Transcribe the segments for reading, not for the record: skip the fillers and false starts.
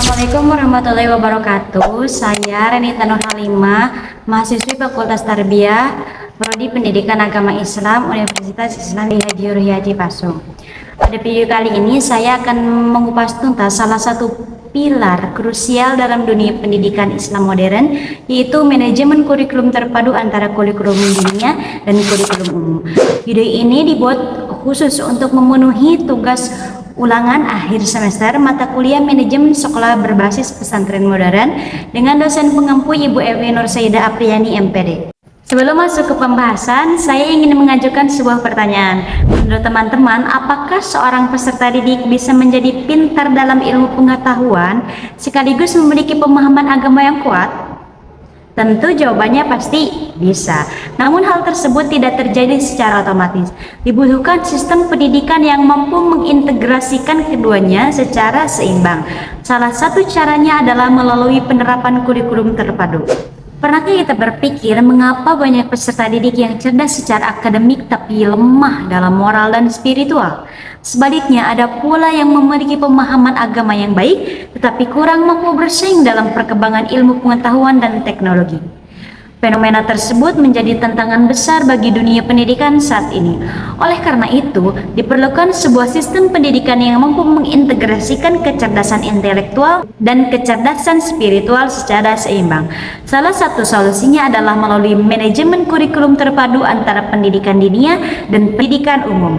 Assalamualaikum warahmatullahi wabarakatuh. Saya Renita Nur Halimah, mahasiswi Fakultas Tarbiyah, Prodi Pendidikan Agama Islam, Universitas Islam Haji Ruhyadi Pasung. Pada video kali ini saya akan mengupas tuntas salah satu pilar krusial dalam dunia pendidikan Islam modern, yaitu manajemen kurikulum terpadu antara kurikulum dunia dan kurikulum umum. Video ini dibuat khusus untuk memenuhi tugas ulangan akhir semester mata kuliah manajemen sekolah berbasis pesantren modern dengan dosen pengampu Ibu Evi Nur Saidah Apriani MPD. Sebelum masuk ke pembahasan, saya ingin mengajukan sebuah pertanyaan. Menurut teman-teman, apakah seorang peserta didik bisa menjadi pintar dalam ilmu pengetahuan sekaligus memiliki pemahaman agama yang kuat? Tentu jawabannya pasti bisa. Namun hal tersebut tidak terjadi secara otomatis. Dibutuhkan sistem pendidikan yang mampu mengintegrasikan keduanya secara seimbang. Salah satu caranya adalah melalui penerapan kurikulum terpadu. Pernahkah kita berpikir mengapa banyak peserta didik yang cerdas secara akademik tapi lemah dalam moral dan spiritual? Sebaliknya, ada pula yang memiliki pemahaman agama yang baik tetapi kurang mampu bersaing dalam perkembangan ilmu pengetahuan dan teknologi. Fenomena tersebut menjadi tantangan besar bagi dunia pendidikan saat ini. Oleh karena itu, diperlukan sebuah sistem pendidikan yang mampu mengintegrasikan kecerdasan intelektual dan kecerdasan spiritual secara seimbang. Salah satu solusinya adalah melalui manajemen kurikulum terpadu antara pendidikan dinia dan pendidikan umum.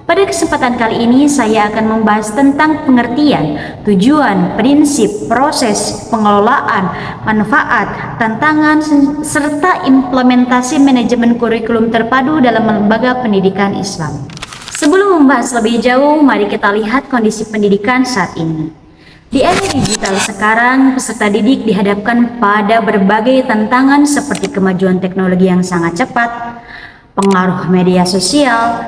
Pada kesempatan kali ini saya akan membahas tentang pengertian, tujuan, prinsip, proses, pengelolaan, manfaat, tantangan, serta implementasi manajemen kurikulum terpadu dalam lembaga pendidikan Islam. Sebelum membahas lebih jauh, mari kita lihat kondisi pendidikan saat ini. Di era digital sekarang, peserta didik dihadapkan pada berbagai tantangan seperti kemajuan teknologi yang sangat cepat, pengaruh media sosial,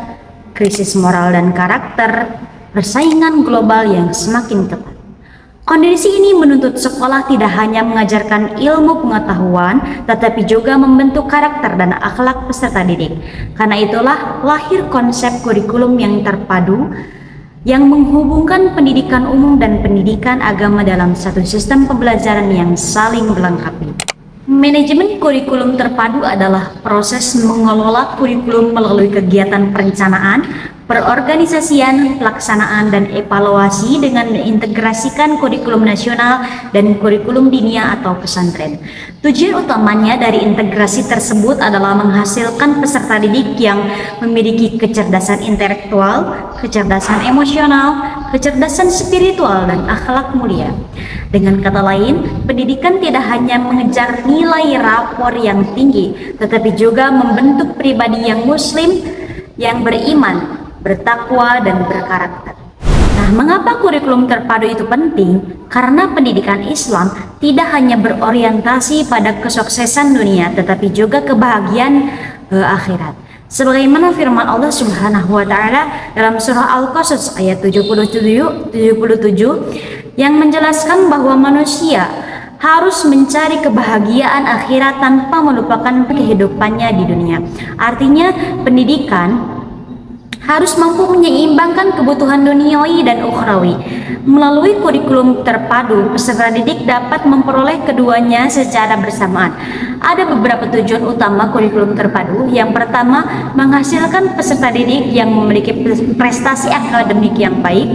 krisis moral dan karakter, persaingan global yang semakin ketat. Kondisi ini menuntut sekolah tidak hanya mengajarkan ilmu pengetahuan, tetapi juga membentuk karakter dan akhlak peserta didik. Karena itulah lahir konsep kurikulum yang terpadu yang menghubungkan pendidikan umum dan pendidikan agama dalam satu sistem pembelajaran yang saling melengkapi. Manajemen kurikulum terpadu adalah proses mengelola kurikulum melalui kegiatan perencanaan, perorganisasian, pelaksanaan, dan evaluasi dengan mengintegrasikan kurikulum nasional dan kurikulum dinia atau pesantren. Tujuan utamanya dari integrasi tersebut adalah menghasilkan peserta didik yang memiliki kecerdasan intelektual, kecerdasan emosional, kecerdasan spiritual, dan akhlak mulia. Dengan kata lain, pendidikan tidak hanya mengejar nilai rapor yang tinggi, tetapi juga membentuk pribadi yang muslim, yang beriman, bertakwa, dan berkarakter. Nah, mengapa kurikulum terpadu itu penting? Karena pendidikan Islam tidak hanya berorientasi pada kesuksesan dunia, tetapi juga kebahagiaan akhirat. Sebagaimana firman Allah Subhanahu wa taala dalam surah Al-Qasas ayat 77 yang menjelaskan bahwa manusia harus mencari kebahagiaan akhirat tanpa melupakan kehidupannya di dunia. Artinya, pendidikan harus mampu menyeimbangkan kebutuhan duniawi dan ukhrawi. Melalui kurikulum terpadu, peserta didik dapat memperoleh keduanya secara bersamaan. Ada beberapa tujuan utama kurikulum terpadu. Yang pertama, menghasilkan peserta didik yang memiliki prestasi akademik yang baik.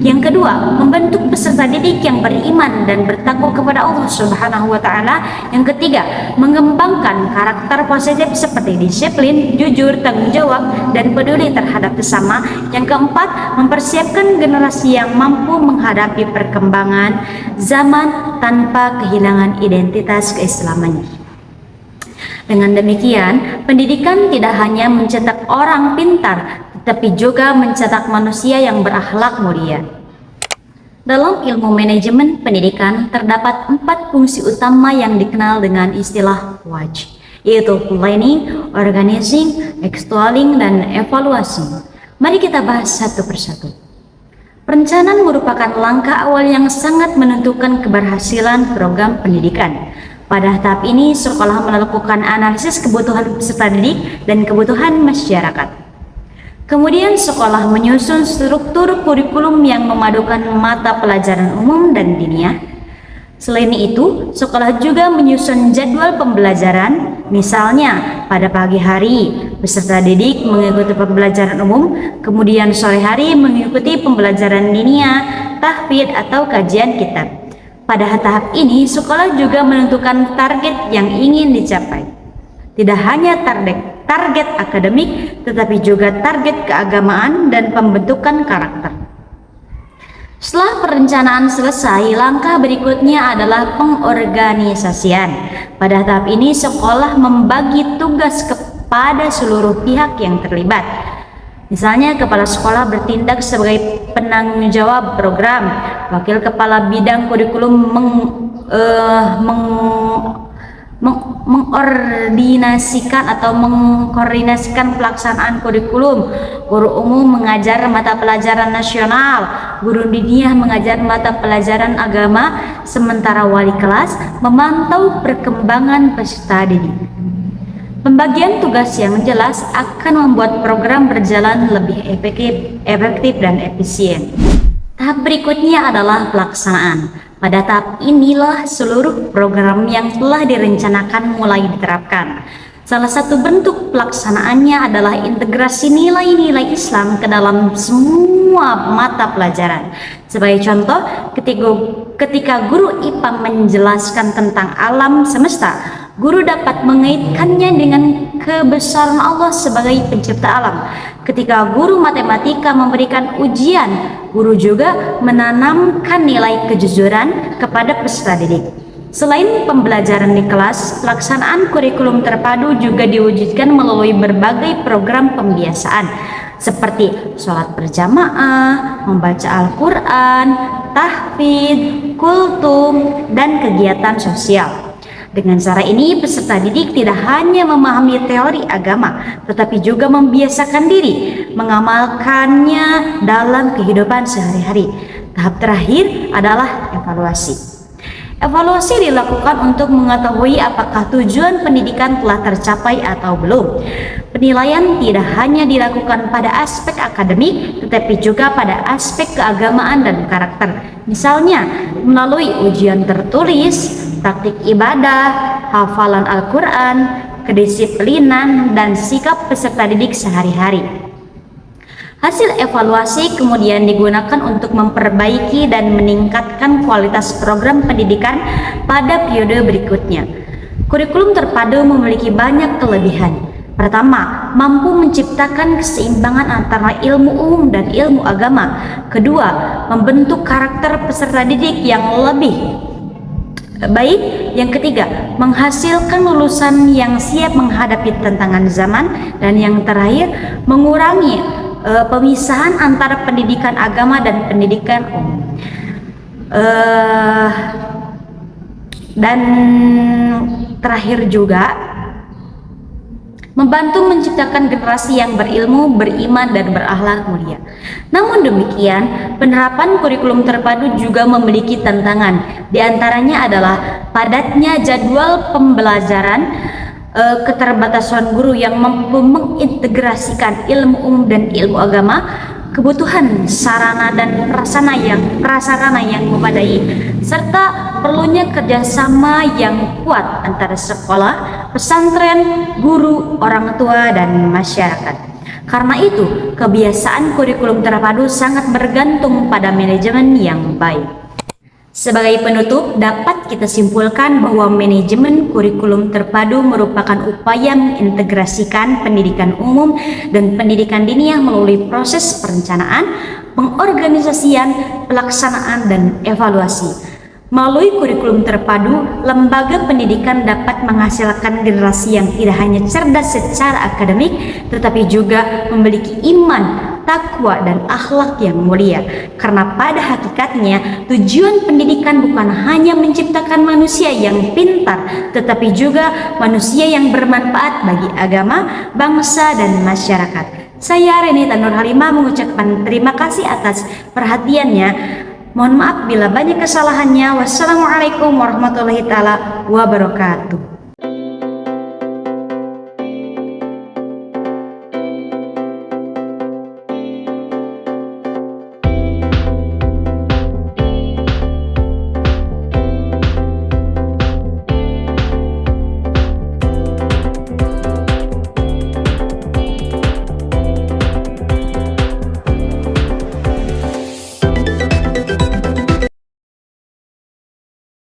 Yang kedua, membentuk peserta didik yang beriman dan bertakwa kepada Allah Subhanahu wa taala. Yang ketiga, mengembangkan karakter positif seperti disiplin, jujur, tanggung jawab, dan peduli terhadap sesama. Yang keempat, mempersiapkan generasi yang mampu menghadapi perkembangan zaman tanpa kehilangan identitas keislamannya. Dengan demikian, pendidikan tidak hanya mencetak orang pintar, tetapi juga mencetak manusia yang berakhlak mulia. Dalam ilmu manajemen pendidikan, terdapat 4 fungsi utama yang dikenal dengan istilah WAJ, yaitu planning, organizing, actualing, dan evaluasi. Mari kita bahas satu persatu. Perencanaan merupakan langkah awal yang sangat menentukan keberhasilan program pendidikan. Pada tahap ini, sekolah melakukan analisis kebutuhan peserta didik dan kebutuhan masyarakat. Kemudian sekolah menyusun struktur kurikulum yang memadukan mata pelajaran umum dan diniyah. Selain itu, sekolah juga menyusun jadwal pembelajaran, misalnya pada pagi hari peserta didik mengikuti pembelajaran umum, kemudian sore hari mengikuti pembelajaran diniyah, tahfidz atau kajian kitab. Pada tahap ini, sekolah juga menentukan target yang ingin dicapai. Tidak hanya target akademik, tetapi juga target keagamaan dan pembentukan karakter. Setelah perencanaan selesai, langkah berikutnya adalah pengorganisasian. Pada tahap ini, sekolah membagi tugas kepada seluruh pihak yang terlibat. Misalnya, kepala sekolah bertindak sebagai penanggung jawab program, wakil kepala bidang kurikulum mengkoordinasikan pelaksanaan kurikulum, guru umum mengajar mata pelajaran nasional, guru diniyah mengajar mata pelajaran agama, sementara wali kelas memantau perkembangan peserta didik. Pembagian tugas yang jelas akan membuat program berjalan lebih efektif dan efisien. Tahap berikutnya adalah pelaksanaan. Pada tahap inilah seluruh program yang telah direncanakan mulai diterapkan. Salah satu bentuk pelaksanaannya adalah integrasi nilai-nilai Islam ke dalam semua mata pelajaran. Sebagai contoh, ketika guru IPA menjelaskan tentang alam semesta, guru dapat mengaitkannya dengan kebesaran Allah sebagai pencipta alam. Ketika guru matematika memberikan ujian, guru juga menanamkan nilai kejujuran kepada peserta didik. Selain pembelajaran di kelas, pelaksanaan kurikulum terpadu juga diwujudkan melalui berbagai program pembiasaan seperti sholat berjamaah, membaca Al-Quran, tahfidz, kultum, dan kegiatan sosial. Dengan cara ini, peserta didik tidak hanya memahami teori agama, tetapi juga membiasakan diri mengamalkannya dalam kehidupan sehari-hari. Tahap terakhir adalah evaluasi. Evaluasi dilakukan untuk mengetahui apakah tujuan pendidikan telah tercapai atau belum. Penilaian tidak hanya dilakukan pada aspek akademik, tetapi juga pada aspek keagamaan dan karakter. Misalnya, melalui ujian tertulis, praktik ibadah, hafalan Al-Quran, kedisiplinan, dan sikap peserta didik sehari-hari. Hasil evaluasi kemudian digunakan untuk memperbaiki dan meningkatkan kualitas program pendidikan pada periode berikutnya. Kurikulum terpadu memiliki banyak kelebihan. Pertama, mampu menciptakan keseimbangan antara ilmu umum dan ilmu agama. Kedua, membentuk karakter peserta didik yang lebih baik. Yang ketiga, menghasilkan lulusan yang siap menghadapi tantangan zaman. Dan yang terakhir, mengurangi pemisahan antara pendidikan agama dan pendidikan umum. Dan terakhir juga, membantu menciptakan generasi yang berilmu, beriman, dan berakhlak mulia. Namun demikian, penerapan kurikulum terpadu juga memiliki tantangan. Di antaranya adalah padatnya jadwal pembelajaran, keterbatasan guru yang mampu mengintegrasikan ilmu umum dan ilmu agama, kebutuhan sarana dan prasarana yang memadai, serta perlunya kerjasama yang kuat antara sekolah, pesantren, guru, orang tua, dan masyarakat. Karena itu, kebiasaan kurikulum terpadu sangat bergantung pada manajemen yang baik. Sebagai penutup, dapat kita simpulkan bahwa manajemen kurikulum terpadu merupakan upaya mengintegrasikan pendidikan umum dan pendidikan diniyah melalui proses perencanaan, pengorganisasian, pelaksanaan, dan evaluasi. Melalui kurikulum terpadu, lembaga pendidikan dapat menghasilkan generasi yang tidak hanya cerdas secara akademik, tetapi juga memiliki iman, takwa, dan akhlak yang mulia. Karena pada hakikatnya, tujuan pendidikan bukan hanya menciptakan manusia yang pintar, tetapi juga manusia yang bermanfaat bagi agama, bangsa, dan masyarakat. Saya Renita Nur Halimah mengucapkan terima kasih atas perhatiannya. Mohon maaf bila banyak kesalahannya. Wassalamualaikum warahmatullahi wabarakatuh.